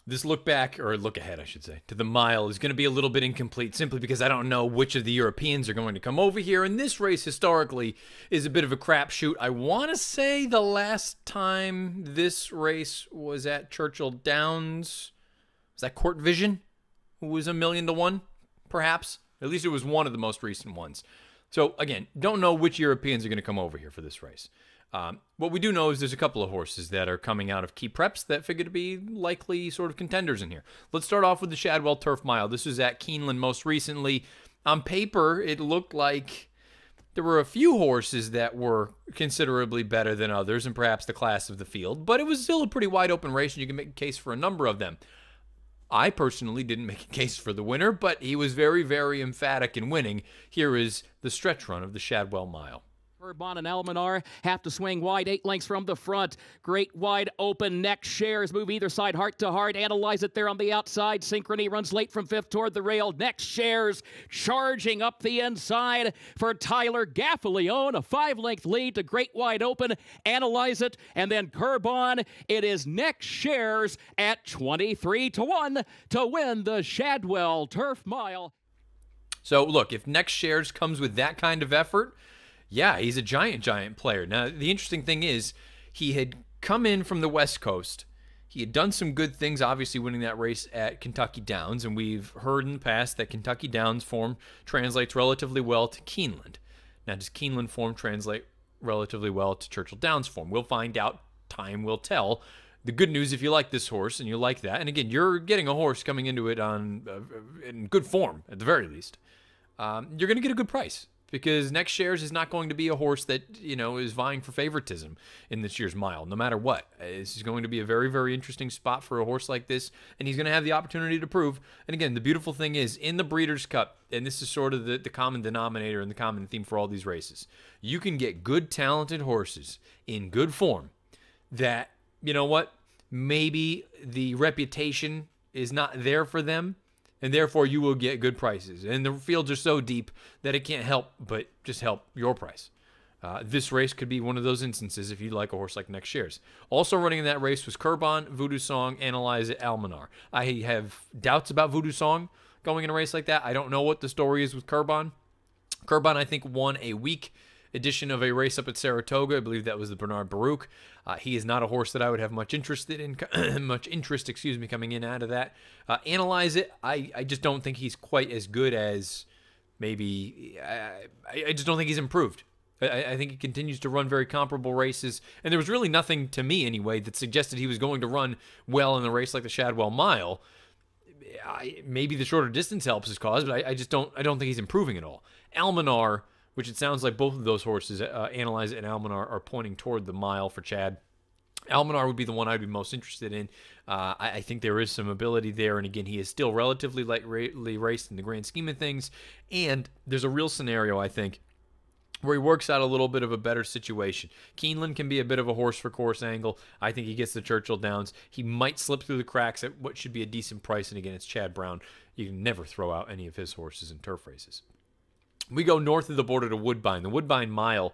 This look back, or look ahead, I should say, to the mile is going to be a little bit incomplete simply because I don't know which of the Europeans are going to come over here. And this race historically is a bit of a crapshoot. I want to say the last time this race was at Churchill Downs, was that Court Vision, who was 1,000,000 to 1, perhaps? At least it was one of the most recent ones. So, again, don't know which Europeans are going to come over here for this race. What we do know is there's a couple of horses that are coming out of key preps that figure to be likely sort of contenders in here. Let's start off with the Shadwell Turf Mile. This was at Keeneland most recently. On paper, it looked like there were a few horses that were considerably better than others and perhaps the class of the field, but it was still a pretty wide open race and you can make a case for a number of them. I personally didn't make a case for the winner, but he was very, very emphatic in winning. Here is the stretch run of the Shadwell Mile. Corbon and Almanar have to swing wide, 8 lengths from the front. Great wide open neck shares move either side, heart to heart. Analyze it there on the outside. Synchrony runs late from 5th toward the rail. Next shares charging up the inside for Tyler Gaffalione. A 5-length lead to Great Wide Open. Analyze it. And then Corbon. It is next shares at 23 to 1 to win the Shadwell Turf Mile. So look, if next shares comes with that kind of effort, yeah, he's a giant player. Now, the interesting thing is he had come in from the West Coast. He had done some good things, obviously winning that race at Kentucky Downs, and we've heard in the past that Kentucky Downs form translates relatively well to Keeneland. Now, does Keeneland form translate relatively well to Churchill Downs form? We'll find out. Time will tell. The good news, if you like this horse and you like that, and again, you're getting a horse coming into it in good form, at the very least, you're going to get a good price. Because Next Shares is not going to be a horse that, is vying for favoritism in this year's mile, no matter what. This is going to be a very, very interesting spot for a horse like this, and he's going to have the opportunity to prove. And again, the beautiful thing is, in the Breeders' Cup, and this is sort of the common denominator and the common theme for all these races, you can get good, talented horses in good form that, maybe the reputation is not there for them, and therefore you will get good prices. And the fields are so deep that it can't help but just help your price. This race could be one of those instances if you like a horse like Next Shares. Also running in that race was Corbon, Voodoo Song, Analyze It, Almanar. I have doubts about Voodoo Song going in a race like that. I don't know what the story is with Corbon. Corbon, I think, won a weak edition of a race up at Saratoga. I believe that was the Bernard Baruch. He is not a horse that I would have much interest in, coming in out of that. Analyze It. I just don't think he's quite as good as maybe. I just don't think he's improved. I think he continues to run very comparable races, and there was really nothing to me anyway that suggested he was going to run well in a race like the Shadwell Mile. Maybe the shorter distance helps his cause, but I don't think he's improving at all. Almanar, which it sounds like both of those horses, Analyze It and Almanar, are pointing toward the mile for Chad. Almanar would be the one I'd be most interested in. I think there is some ability there, and again, he is still relatively lightly raced in the grand scheme of things, and there's a real scenario, I think, where he works out a little bit of a better situation. Keeneland can be a bit of a horse-for-course angle. I think he gets the Churchill Downs. He might slip through the cracks at what should be a decent price, and again, it's Chad Brown. You can never throw out any of his horses in turf races. We go north of the border to Woodbine. The Woodbine Mile,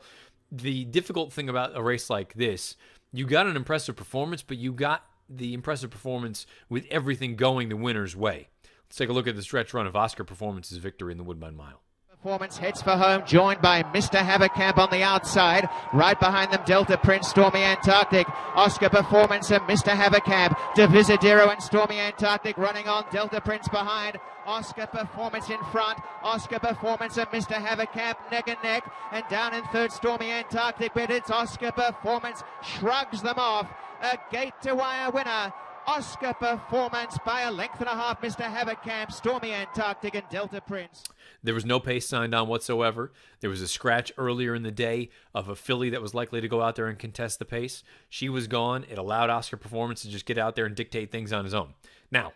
the difficult thing about a race like this, you got an impressive performance, but you got the impressive performance with everything going the winner's way. Let's take a look at the stretch run of Oscar Performance's victory in the Woodbine Mile. Performance heads for home, joined by Mr. Haverkamp on the outside. Right behind them, Delta Prince, Stormy Antarctic, Oscar Performance and Mr. Haverkamp. Divisadero and Stormy Antarctic running on, Delta Prince behind. Oscar Performance in front, Oscar Performance and Mr. Haverkamp neck and neck, and down in third Stormy Antarctic, but it's Oscar Performance shrugs them off. A gate to wire winner. Oscar Performance by a length and a half, Mr. Haverkamp, Stormy Antarctic and Delta Prince. There was no pace signed on whatsoever. There was a scratch earlier in the day of a filly that was likely to go out there and contest the pace. She was gone. It allowed Oscar Performance to just get out there and dictate things on his own. Now,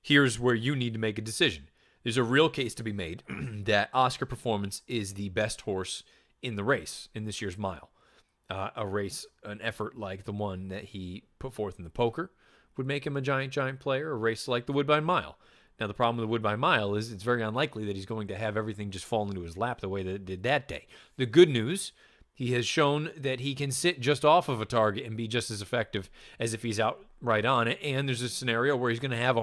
here's where you need to make a decision. There's a real case to be made that Oscar Performance is the best horse in the race in this year's mile. An effort like the one that he put forth in the poker would make him a giant player. A race like the Woodbine Mile. Now, the problem with the Woodbine Mile is it's very unlikely that he's going to have everything just fall into his lap the way that it did that day. The good news He has shown that he can sit just off of a target and be just as effective as if he's out right on it. And there's a scenario where he's going to have a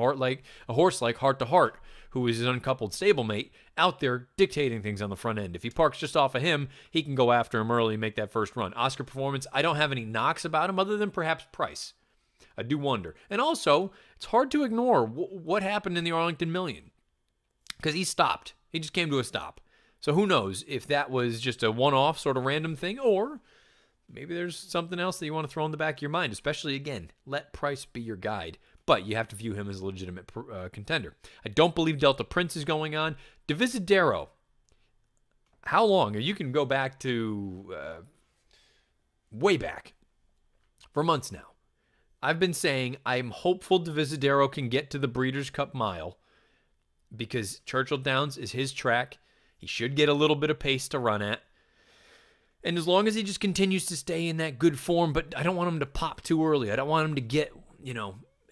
horse like Heart to Heart, who is his uncoupled stablemate, out there dictating things on the front end. If he parks just off of him, he can go after him early and make that first run. Oscar Performance, I don't have any knocks about him other than perhaps price. I do wonder. And also, it's hard to ignore what happened in the Arlington Million, because he stopped. He just came to a stop. So who knows if that was just a one-off sort of random thing, or maybe there's something else that you want to throw in the back of your mind, especially, again, let price be your guide. But you have to view him as a legitimate contender. I don't believe Delta Prince is going on. Divisadero, how long? You can go back to way back for months now. I've been saying I'm hopeful Divisadero can get to the Breeders' Cup Mile because Churchill Downs is his track. He should get a little bit of pace to run at. And as long as he just continues to stay in that good form, but I don't want him to pop too early. I don't want him to get,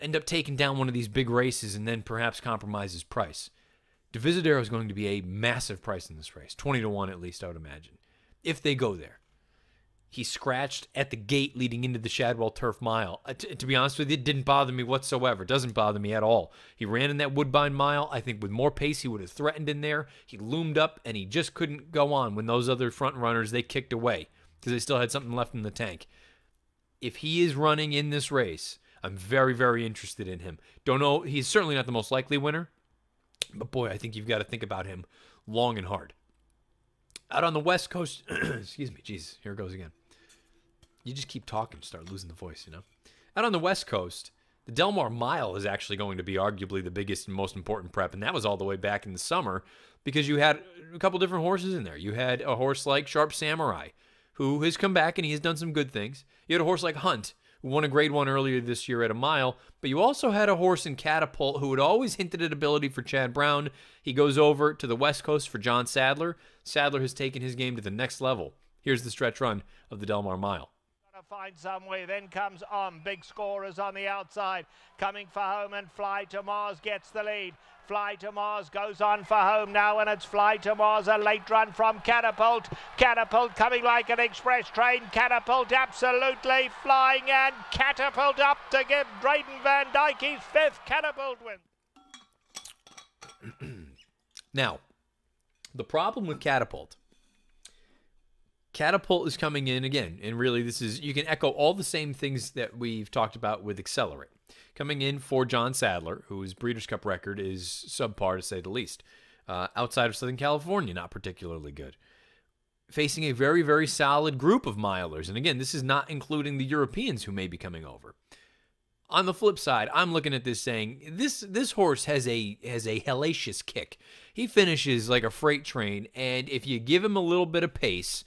end up taking down one of these big races and then perhaps compromise his price. Divisadero is going to be a massive price in this race. 20-1 at least, I would imagine, if they go there. He scratched at the gate leading into the Shadwell Turf Mile. To be honest with you, it didn't bother me whatsoever. It doesn't bother me at all. He ran in that Woodbine Mile. I think with more pace, he would have threatened in there. He loomed up, and he just couldn't go on when those other front runners, they kicked away because they still had something left in the tank. If he is running in this race, I'm very, very interested in him. Don't know. He's certainly not the most likely winner, but boy, I think you've got to think about him long and hard. Out on the West Coast, excuse me, jeez, here it goes again. You just keep talking, start losing the voice, Out on the West Coast, the Del Mar Mile is actually going to be arguably the biggest and most important prep, and that was all the way back in the summer because you had a couple different horses in there. You had a horse like Sharp Samurai, who has come back and he has done some good things. You had a horse like Hunt, who won a grade 1 earlier this year at a mile, but you also had a horse in Catapult who had always hinted at ability for Chad Brown. He goes over to the West Coast for John Sadler. Sadler has taken his game to the next level. Here's the stretch run of the Del Mar Mile. Find some way, then comes on. Big scorers on the outside, coming for home, and Fly to Mars gets the lead. Fly to Mars goes on for home now, and it's Fly to Mars, a late run from Catapult. Catapult coming like an express train. Catapult absolutely flying, and Catapult up to give Drayden Van Dyke his 5th Catapult win. Now, the problem with Catapult is coming in again, and really this is, you can echo all the same things that we've talked about with Accelerate. Coming in for John Sadler, whose Breeders' Cup record is subpar to say the least. Outside of Southern California, not particularly good. Facing a very, very solid group of milers, and again, this is not including the Europeans who may be coming over. On the flip side, I'm looking at this saying, this horse has a hellacious kick. He finishes like a freight train, and if you give him a little bit of pace,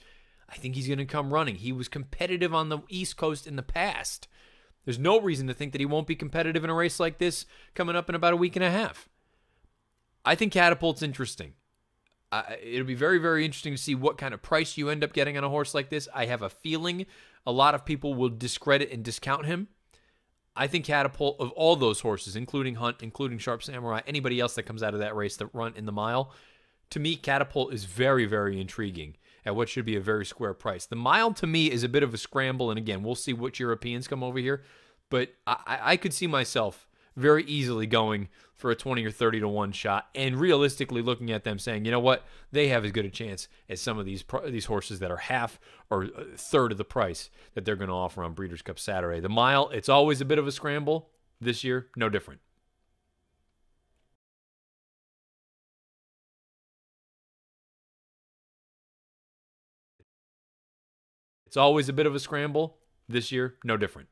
I think he's going to come running. He was competitive on the East Coast in the past. There's no reason to think that he won't be competitive in a race like this coming up in about a week and a half. I think Catapult's interesting. It'll be very, very interesting to see what kind of price you end up getting on a horse like this. I have a feeling a lot of people will discredit and discount him. I think Catapult, of all those horses, including Hunt, including Sharp Samurai, anybody else that comes out of that race that run in the mile, to me, Catapult is very, very intriguing at what should be a very square price. The mile, to me, is a bit of a scramble, and again, we'll see which Europeans come over here, but I could see myself very easily going for a 20 or 30-1 shot, and realistically looking at them saying, you know what, they have as good a chance as some of these horses that are half or a third of the price that they're going to offer on Breeders' Cup Saturday. The mile, it's always a bit of a scramble. This year, no different. It's always a bit of a scramble. This year, no different.